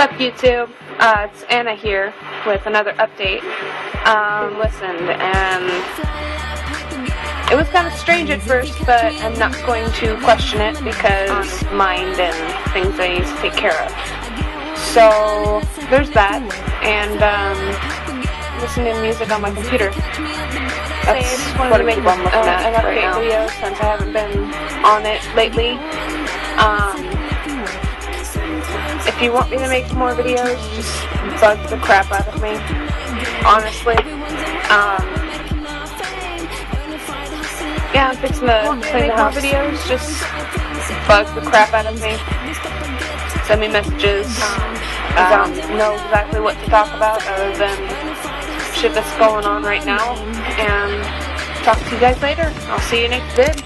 What's up, YouTube? It's Anna here with another update. Listened, and it was kind of strange at first, but I'm not going to question it because mind and things I need to take care of. So there's that, and listening to music on my computer. That's I just wanted to make an update video since I haven't been on it lately. If you want me to make more videos, just bug the crap out of me, honestly. Yeah, I'm fixing to clean the house. Videos, just bug the crap out of me. Send me messages. I don't know exactly what to talk about other than shit that's going on right now. And talk to you guys later. I'll see you next vid.